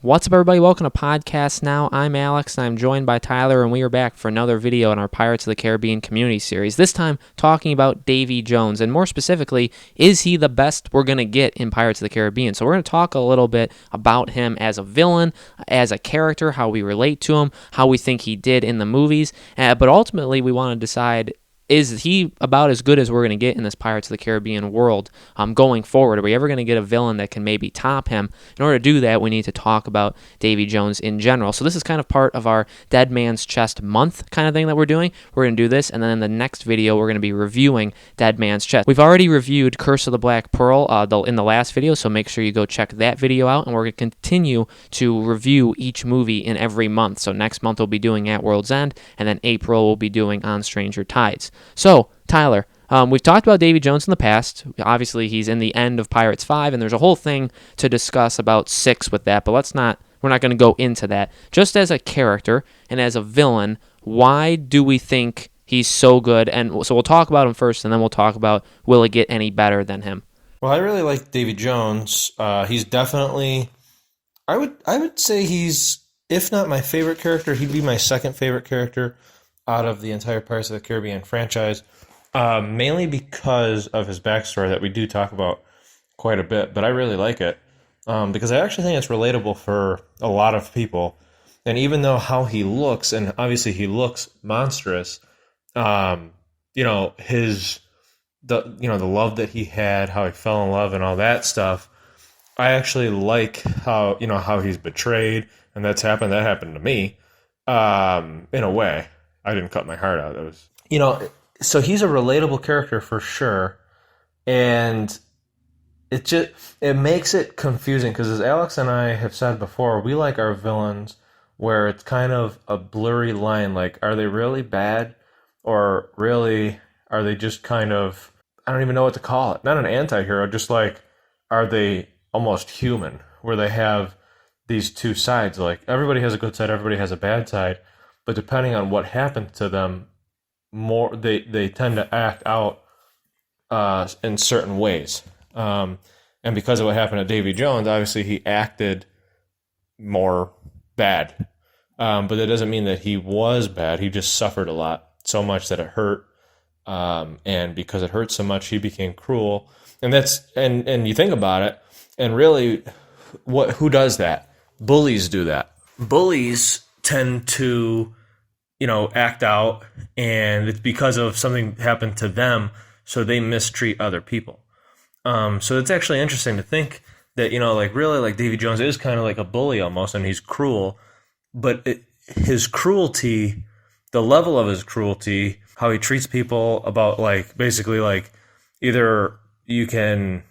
What's up, everybody? Welcome to Podcast Now. I'm Alex, and I'm joined by Tyler, and we are back for another video in our Pirates of the Caribbean community series, this time talking about Davy Jones, and more specifically, is he the best we're going to get in Pirates of the Caribbean? So we're going to talk a little bit about him as a villain, as a character, how we relate to him, how we think he did in the movies, but ultimately we want to decide, is he about as good as we're going to get in this Pirates of the Caribbean world going forward? Are we ever going to get a villain that can maybe top him? In order to do that, we need to talk about Davy Jones in general. So this is kind of part of our Dead Man's Chest month kind of thing that we're doing. We're going to do this, and then in the next video, we're going to be reviewing Dead Man's Chest. We've already reviewed Curse of the Black Pearl in the last video, so make sure you go check that video out, and we're going to continue to review each movie in every month. So next month, we'll be doing At World's End, and then April, we'll be doing On Stranger Tides. So, Tyler, we've talked about Davy Jones in the past. Obviously, he's in the end of Pirates 5, and there's a whole thing to discuss about 6 with that, but we're not going to go into that. Just as a character and as a villain, why do we think he's so good? And so we'll talk about him first, and then we'll talk about will it get any better than him. Well, I really like Davy Jones. He's definitely, I would say he's, if not my favorite character, he'd be my second favorite character out of the entire Pirates of the Caribbean franchise, mainly because of his backstory that we do talk about quite a bit, but I really like it because I actually think it's relatable for a lot of people. And even though how he looks, and obviously he looks monstrous, the love that he had, how he fell in love and all that stuff, I actually like how he's betrayed, and that happened to me in a way. I didn't cut my heart out. It was, so he's a relatable character for sure. And it makes it confusing because, as Alex and I have said before, we like our villains where it's kind of a blurry line. Like, are they really bad, or really are they just kind of, I don't even know what to call it. Not an anti-hero, just like, are they almost human, where they have these two sides? Like, everybody has a good side, everybody has a bad side. But depending on what happened to them, they tend to act out in certain ways. And because of what happened to Davy Jones, obviously he acted more bad. But that doesn't mean that he was bad. He just suffered a lot, so much that it hurt. And because it hurt so much, he became cruel. And and you think about it, and really, who does that? Bullies do that. Bullies tend to, act out, and it's because of something happened to them, so they mistreat other people. So it's actually interesting to think that, really, Davy Jones is kind of like a bully almost, and he's cruel, but his cruelty, the level of his cruelty, how he treats people about, basically, either you can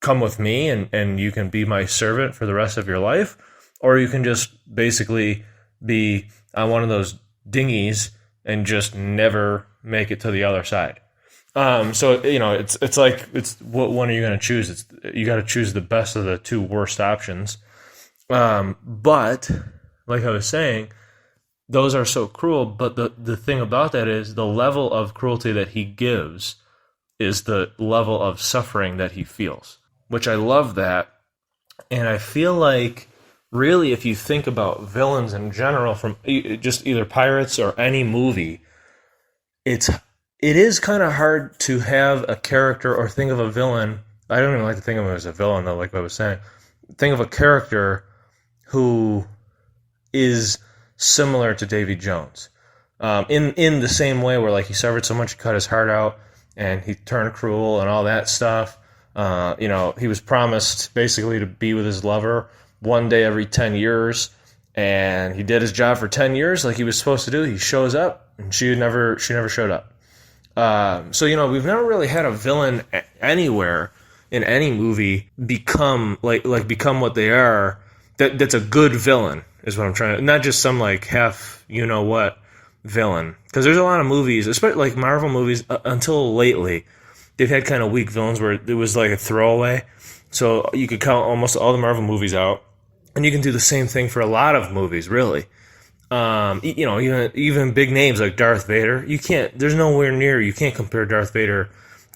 come with me and you can be my servant for the rest of your life, or you can just basically be on one of those dinghies and just never make it to the other side. So it's what one are you going to choose? You got to choose the best of the two worst options. But like I was saying, those are so cruel. But the thing about that is the level of cruelty that he gives is the level of suffering that he feels, which I love that. And I feel like, really, if you think about villains in general, from just either Pirates or any movie, it is kind of hard to have a character or think of a villain. I don't even like to think of him as a villain, though, like I was saying. Think of a character who is similar to Davy Jones. In the same way where, he suffered so much, he cut his heart out, and he turned cruel and all that stuff. He was promised basically to be with his lover one day every 10 years, and he did his job for 10 years like he was supposed to do. He shows up, and she never showed up. So we've never really had a villain anywhere in any movie become become what they are. That's a good villain is what I'm trying to, not just some half what villain. Because there's a lot of movies, especially Marvel movies, until lately, they've had kind of weak villains where it was a throwaway. So you could count almost all the Marvel movies out, and you can do the same thing for a lot of movies, really. Even big names like Darth Vader, you can't compare Darth Vader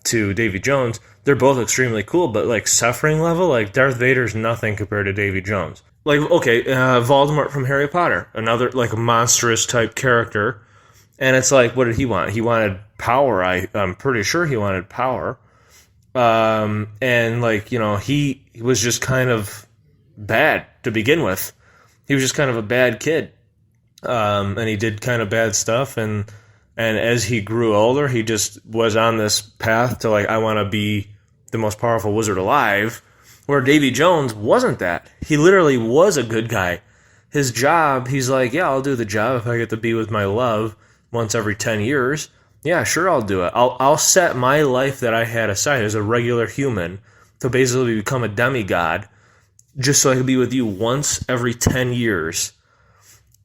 to Davy Jones. They're both extremely cool, but suffering level, Darth Vader's nothing compared to Davy Jones. like okay, Voldemort from Harry Potter, another like monstrous type character, and it's like, what did he want? He wanted power. I'm pretty sure he wanted power. And like, he was just kind of bad to begin with. He was just kind of a bad kid. And he did kind of bad stuff. And as he grew older, he just was on this path to like, I want to be the most powerful wizard alive. Where Davy Jones wasn't that. He literally was a good guy. His job, he's like, yeah, I'll do the job if I get to be with my love once every 10 years. Yeah, sure, I'll do it. I'll set my life that I had aside as a regular human to basically become a demigod just so I can be with you once every 10 years.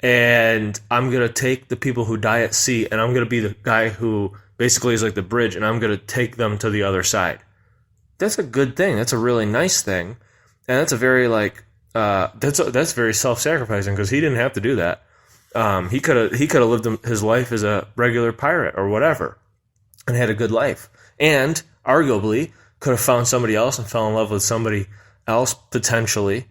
And I'm going to take the people who die at sea, and I'm going to be the guy who basically is like the bridge, and I'm going to take them to the other side. That's a good thing. That's a really nice thing. And that's a very, like, that's very self-sacrificing because he didn't have to do that. He could have lived his life as a regular pirate or whatever and had a good life. And arguably could have found somebody else and fell in love with somebody else potentially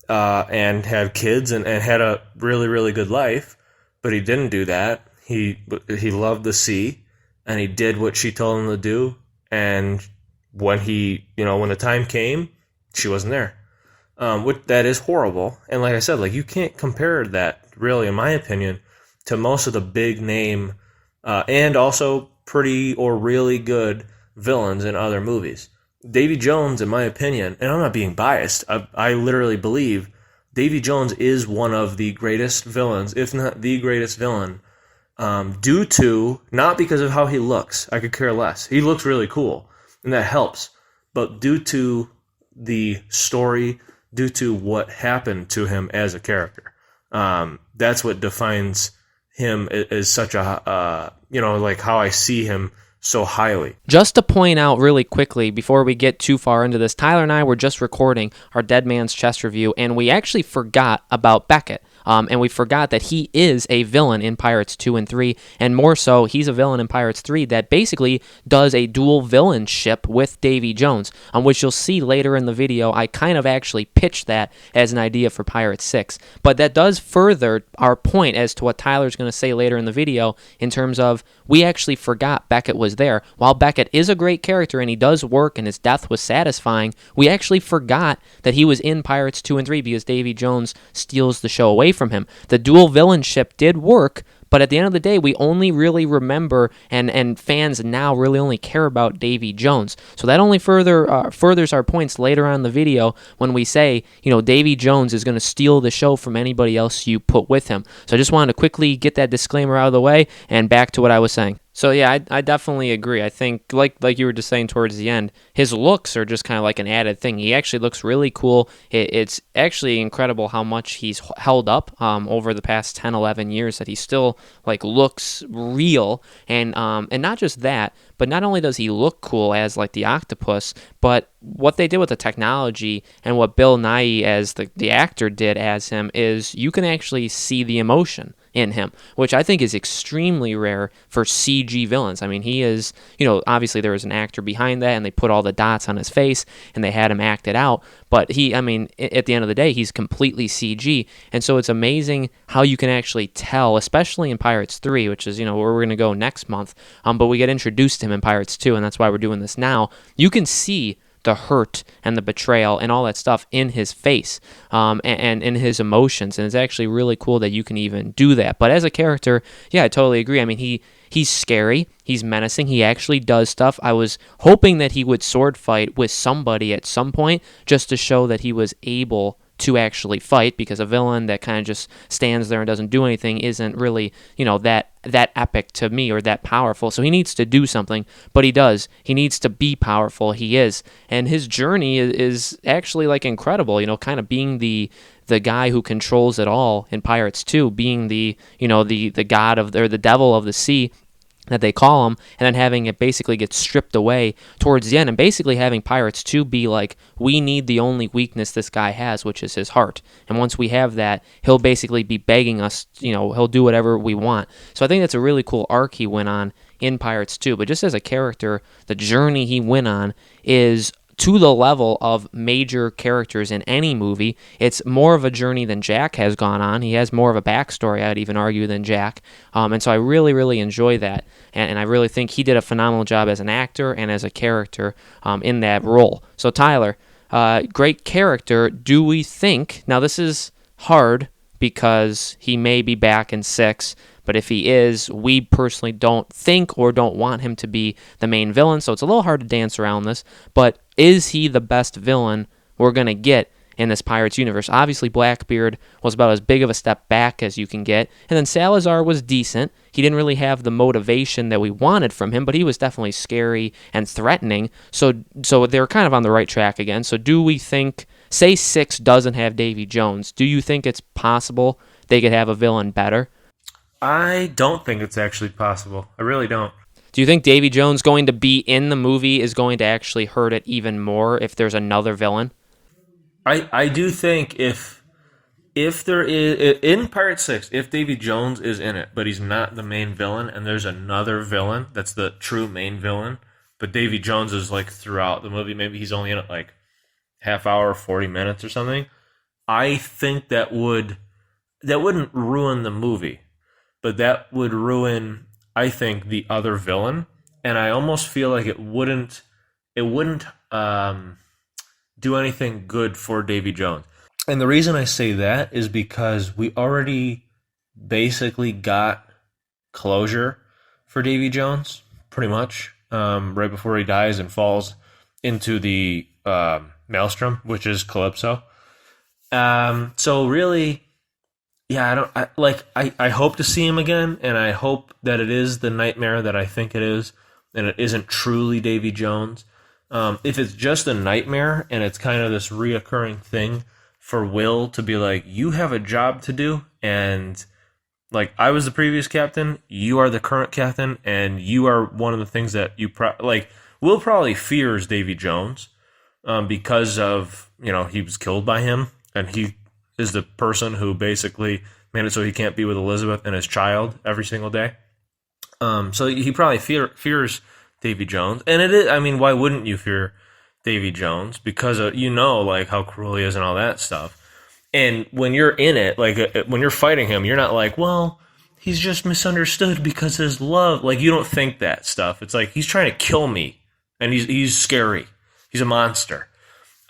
and had kids and had a really, really good life. But he didn't do that. He loved the sea and he did what she told him to do. And when when the time came, she wasn't there. That is horrible. And like I said, like you can't compare that really, in my opinion, to most of the big name and also pretty or really good villains in other movies. Davy Jones, in my opinion, and I'm not being biased, I literally believe Davy Jones is one of the greatest villains, if not the greatest villain, due to, not because of how he looks, I could care less. He looks really cool, and that helps, but due to the story, due to what happened to him as a character. That's what defines him as such a, like how I see him so highly. Just to point out really quickly, before we get too far into this, Tyler and I were just recording our Dead Man's Chest review, and we actually forgot about Beckett. And we forgot that he is a villain in Pirates 2 and 3, and more so, he's a villain in Pirates 3 that basically does a dual villainship with Davy Jones, which you'll see later in the video. I kind of actually pitched that as an idea for Pirates 6, but that does further our point as to what Tyler's going to say later in the video in terms of we actually forgot Beckett was there. While Beckett is a great character and he does work and his death was satisfying, we actually forgot that he was in Pirates 2 and 3 because Davy Jones steals the show away from him. The dual villainship did work, but at the end of the day, we only really remember, and fans now really only care about Davy Jones. So that only furthers our points later on in the video when we say, Davy Jones is going to steal the show from anybody else you put with him. So I just wanted to quickly get that disclaimer out of the way and back to what I was saying. So yeah, I definitely agree. I think, like you were just saying towards the end, his looks are just kind of like an added thing. He actually looks really cool. It's actually incredible how much he's held up over the past 10, 11 years, that he still like looks real. And not just that, but not only does he look cool as like the octopus, but what they did with the technology and what Bill Nighy as the actor did as him is you can actually see the emotion in him, which I think is extremely rare for CG villains. I mean, he is, obviously there was an actor behind that and they put all the dots on his face and they had him act it out. But at the end of the day, he's completely CG. And so it's amazing how you can actually tell, especially in Pirates 3, which is, where we're going to go next month. But we get introduced to him in Pirates 2, and that's why we're doing this now. You can see the hurt and the betrayal and all that stuff in his face and in his emotions. And it's actually really cool that you can even do that. But as a character, yeah, I totally agree. I mean, he's scary. He's menacing. He actually does stuff. I was hoping that he would sword fight with somebody at some point just to show that he was able to actually fight, because a villain that kind of just stands there and doesn't do anything isn't really, that epic to me or that powerful. So he needs to do something, but he does. He needs to be powerful. He is. And his journey is actually like incredible, kind of being the guy who controls it all in Pirates 2, being the god of, or the devil of the sea that they call him, and then having it basically get stripped away towards the end, and basically having Pirates 2 be like, we need the only weakness this guy has, which is his heart. And once we have that, he'll basically be begging us, he'll do whatever we want. So I think that's a really cool arc he went on in Pirates 2. But just as a character, the journey he went on is to the level of major characters in any movie. It's more of a journey than Jack has gone on. He has more of a backstory, I'd even argue, than Jack. And so I really, really enjoy that. And I really think he did a phenomenal job as an actor and as a character in that role. So, Tyler, great character. Do we think, now this is hard because he may be back in 6, but if he is, we personally don't think or don't want him to be the main villain, so it's a little hard to dance around this. But is he the best villain we're going to get in this Pirates universe? Obviously, Blackbeard was about as big of a step back as you can get, and then Salazar was decent. He didn't really have the motivation that we wanted from him, but he was definitely scary and threatening, so they're kind of on the right track again. So do we think, say 6 doesn't have Davy Jones, do you think it's possible they could have a villain better? I don't think it's actually possible. I really don't. Do you think Davy Jones going to be in the movie is going to actually hurt it even more if there's another villain? I do think if there is in Pirate 6, if Davy Jones is in it, but he's not the main villain, and there's another villain that's the true main villain, but Davy Jones is like throughout the movie, maybe he's only in it like half hour, 40 minutes or something. I think that wouldn't ruin the movie. But that would ruin, I think, the other villain, and I almost feel like it wouldn't do anything good for Davy Jones. And the reason I say that is because we already basically got closure for Davy Jones, pretty much, right before he dies and falls into the maelstrom, which is Calypso. So really, yeah, I hope to see him again, and I hope that it is the nightmare that I think it is, and it isn't truly Davy Jones. If it's just a nightmare, and it's kind of this reoccurring thing for Will to be like, you have a job to do, and like, I was the previous captain, you are the current captain, and you are one of the things that you, Will probably fears Davy Jones, because of, he was killed by him, and he is the person who basically made it so he can't be with Elizabeth and his child every single day. So he probably fears Davy Jones. And it is, I mean, why wouldn't you fear Davy Jones? Because like how cruel he is and all that stuff. And when you're in it, like when you're fighting him, you're not like, well, he's just misunderstood because his love. Like, you don't think that stuff. It's like, he's trying to kill me, and he's scary. He's a monster.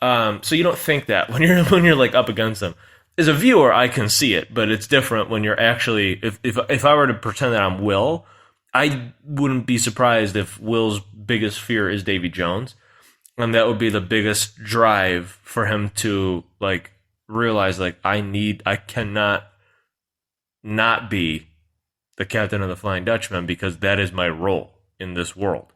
So you don't think that when you're like up against him. As a viewer, I can see it, but it's different when you're actually. If I were to pretend that I'm Will, I wouldn't be surprised if Will's biggest fear is Davy Jones, and that would be the biggest drive for him to like realize, like, I cannot not be the captain of the Flying Dutchman because that is my role in this world.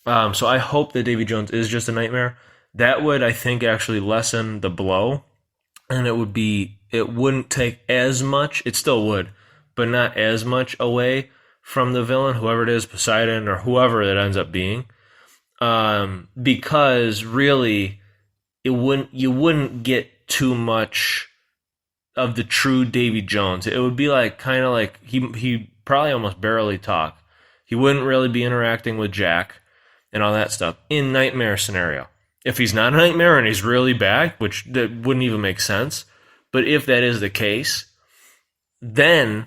So I hope that Davy Jones is just a nightmare. That would, I think, actually lessen the blow. And it wouldn't take as much, it still would, but not as much away from the villain, whoever it is, Poseidon or whoever it ends up being. Because really, you wouldn't get too much of the true Davy Jones. It would be like, kind of like, he probably almost barely talk. He wouldn't really be interacting with Jack and all that stuff in Nightmare scenario. If he's not a nightmare and he's really bad, which that wouldn't even make sense, but if that is the case, then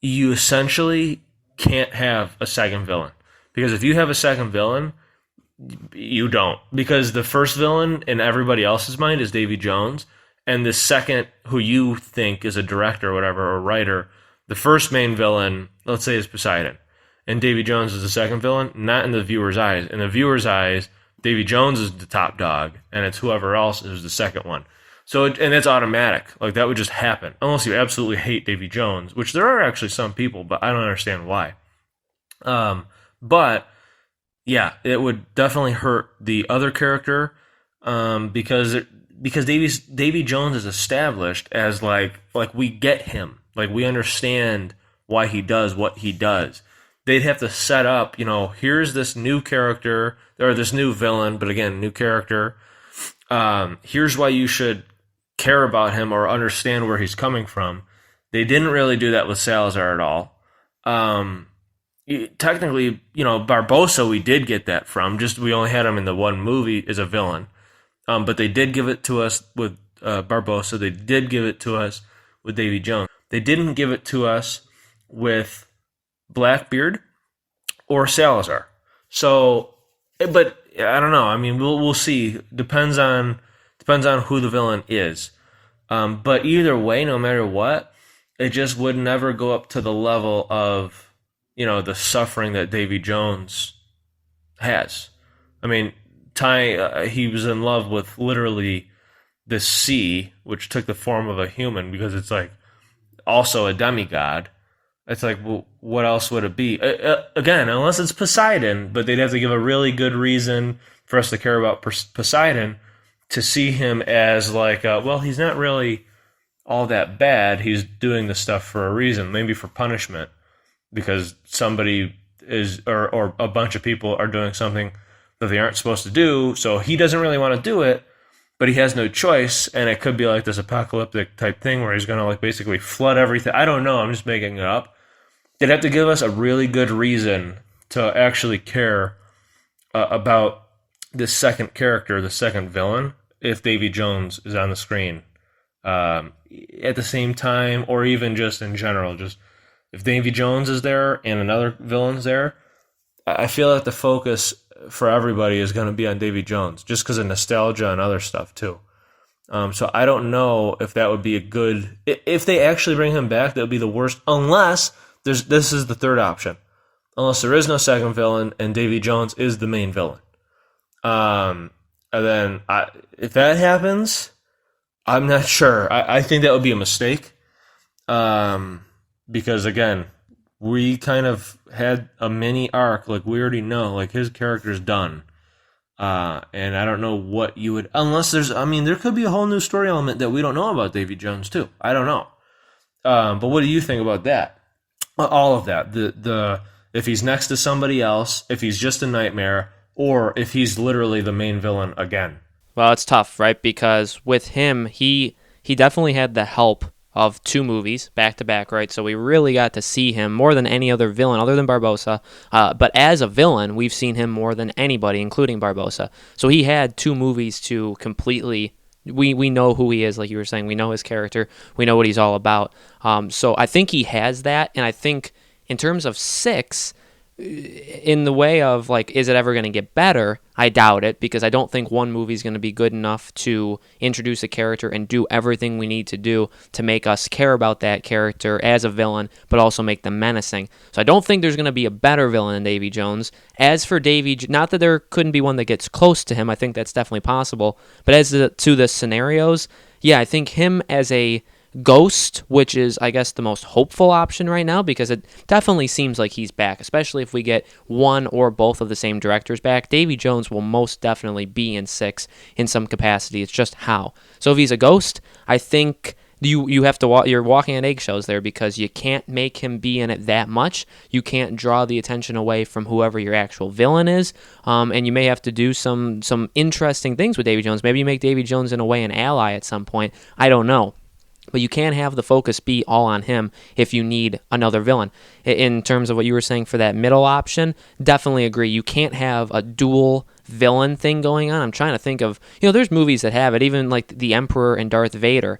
you essentially can't have a second villain. Because if you have a second villain, you don't. Because the first villain in everybody else's mind is Davy Jones, and the second, who you think is a director or whatever, or writer, the first main villain, let's say, is Poseidon. And Davy Jones is the second villain, not in the viewer's eyes. In the viewer's eyes, Davy Jones is the top dog, and it's whoever else is the second one. So, and it's automatic. Like, that would just happen. Unless you absolutely hate Davy Jones, which there are actually some people, but I don't understand why. But, yeah, it would definitely hurt the other character, because Davy Jones is established as, like we get him. Like, we understand why he does what he does. They'd have to set up, here's this new character, or this new villain, but again, new character. Here's why you should care about him or understand where he's coming from. They didn't really do that with Salazar at all. technically, Barbosa we did get that from. Just we only had him in the one movie as a villain. But they did give it to us with Barbosa. They did give it to us with Davy Jones. They didn't give it to us with Blackbeard or Salazar. So, but I don't know. I mean, we'll see. Depends on who the villain is. But either way, no matter what, it just would never go up to the level of the suffering that Davy Jones has. I mean, he was in love with literally this sea, which took the form of a human because it's like also a demigod. It's like, well, what else would it be? Again, unless it's Poseidon, but they'd have to give a really good reason for us to care about Poseidon to see him as like, well, he's not really all that bad. He's doing the stuff for a reason, maybe for punishment, because somebody is or a bunch of people are doing something that they aren't supposed to do, so he doesn't really want to do it, but he has no choice, and it could be like this apocalyptic type thing where he's going to like basically flood everything. I don't know, I'm just making it up. They'd have to give us a really good reason to actually care about this second character, the second villain, if Davy Jones is on the screen at the same time, or even just in general. Just if Davy Jones is there and another villain's there, I feel like the focus for everybody is going to be on Davy Jones, just because of nostalgia and other stuff too. So I don't know if that would be a good. If they actually bring him back, that would be the worst. Unless this is the third option. Unless there is no second villain and Davy Jones is the main villain. And then if that happens, I'm not sure. I think that would be a mistake. Because again, we kind of had a mini arc, like we already know, like his character's done. And I don't know what you would, unless there could be a whole new story element that we don't know about Davy Jones too. I don't know. But what do you think about that? All of that. If he's next to somebody else, if he's just a nightmare, or if he's literally the main villain again. Well, it's tough, right? Because with him, he definitely had the help of two movies back to back, right? So we really got to see him more than any other villain other than Barbosa. But as a villain, we've seen him more than anybody, including Barbosa. So he had two movies to completely. We know who he is, like you were saying. We know his character. We know what he's all about. So I think he has that, and I think in terms of 6. In the way of, like, is it ever going to get better? I doubt it, because I don't think one movie is going to be good enough to introduce a character and do everything we need to do to make us care about that character as a villain, but also make them menacing. So I don't think there's going to be a better villain than Davy Jones. As for Davy, not that there couldn't be one that gets close to him, I think that's definitely possible, but as to the scenarios, yeah, I think him as a Ghost, which is, I guess, the most hopeful option right now, because it definitely seems like he's back, especially if we get one or both of the same directors back. Davy Jones will most definitely be in 6 in some capacity. It's just how. So if he's a Ghost, I think you have to you're walking on eggshells there, because you can't make him be in it that much. You can't draw the attention away from whoever your actual villain is, and you may have to do some interesting things with Davy Jones. Maybe you make Davy Jones in a way an ally at some point. I don't know. But you can't have the focus be all on him if you need another villain. In terms of what you were saying for that middle option, definitely agree. You can't have a dual villain thing going on. I'm trying to think of, there's movies that have it, even like The Emperor and Darth Vader.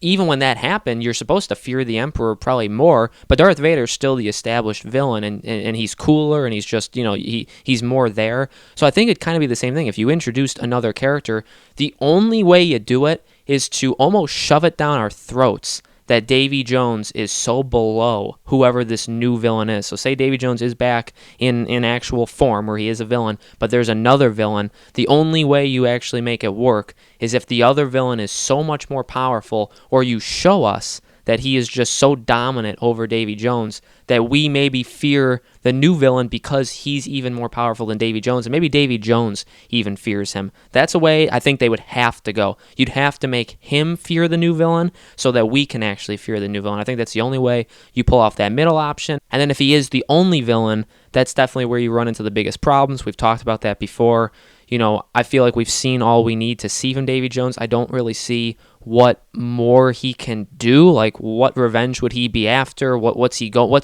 Even when that happened, you're supposed to fear the Emperor probably more, but Darth Vader's still the established villain, and he's cooler, and he's just, he's more there. So I think it'd kind of be the same thing. If you introduced another character, the only way you do it is to almost shove it down our throats that Davy Jones is so below whoever this new villain is. So say Davy Jones is back in actual form where he is a villain, but there's another villain. The only way you actually make it work is if the other villain is so much more powerful, or you show us that he is just so dominant over Davy Jones that we maybe fear the new villain because he's even more powerful than Davy Jones, and maybe Davy Jones even fears him. That's a way I think they would have to go. You'd have to make him fear the new villain so that we can actually fear the new villain. I think that's the only way you pull off that middle option. And then if he is the only villain, that's definitely where you run into the biggest problems. We've talked about that before. I feel like we've seen all we need to see from Davy Jones. I don't really see what more he can do. Like, what revenge would he be after? What's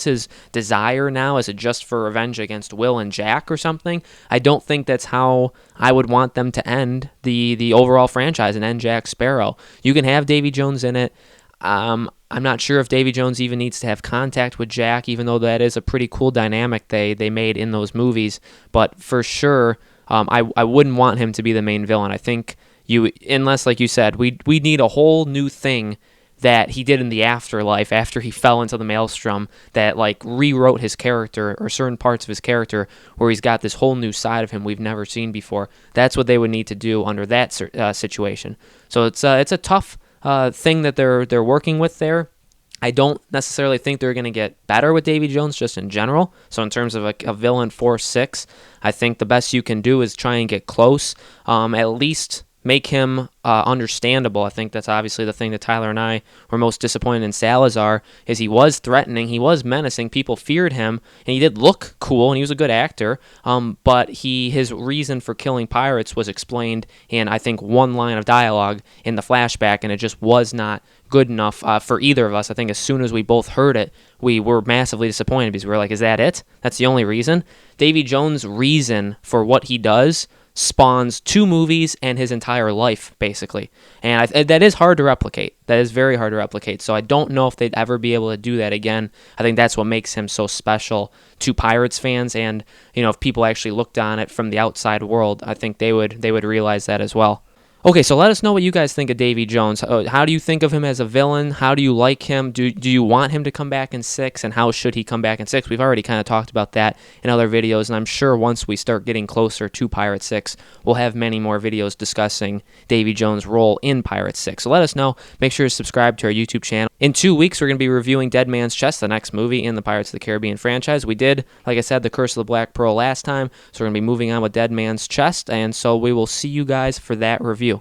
his desire now? Is it just for revenge against Will and Jack or something? I don't think that's how I would want them to end the overall franchise and end Jack Sparrow. You can have Davy Jones in it. I'm not sure if Davy Jones even needs to have contact with Jack, even though that is a pretty cool dynamic they made in those movies. But for sure, I wouldn't want him to be the main villain. I think unless, like you said, we need a whole new thing that he did in the afterlife after he fell into the maelstrom that like rewrote his character or certain parts of his character where he's got this whole new side of him we've never seen before. That's what they would need to do under that situation. So it's a tough thing that they're working with there. I don't necessarily think they're going to get better with Davy Jones just in general. So in terms of a villain 4-6, I think the best you can do is try and get close. At least make him understandable. I think that's obviously the thing that Tyler and I were most disappointed in Salazar, is he was threatening, he was menacing, people feared him, and he did look cool, and he was a good actor, but his reason for killing pirates was explained in, I think, one line of dialogue in the flashback, and it just was not good enough for either of us. I think as soon as we both heard it, we were massively disappointed because we were like, is that it? That's the only reason? Davy Jones' reason for what he does spawns 2 movies and his entire life, basically. And that is hard to replicate. That is very hard to replicate. So I don't know if they'd ever be able to do that again. I think that's what makes him so special to Pirates fans. And, if people actually looked on it from the outside world, I think they would realize that as well. Okay, so let us know what you guys think of Davy Jones. How do you think of him as a villain? How do you like him? Do you want him to come back in 6? And how should he come back in 6? We've already kind of talked about that in other videos, and I'm sure once we start getting closer to Pirate 6, we'll have many more videos discussing Davy Jones' role in Pirate 6. So let us know. Make sure to subscribe to our YouTube channel. In 2 weeks, we're going to be reviewing Dead Man's Chest, the next movie in the Pirates of the Caribbean franchise. We did, like I said, The Curse of the Black Pearl last time, so we're going to be moving on with Dead Man's Chest, and so we will see you guys for that review.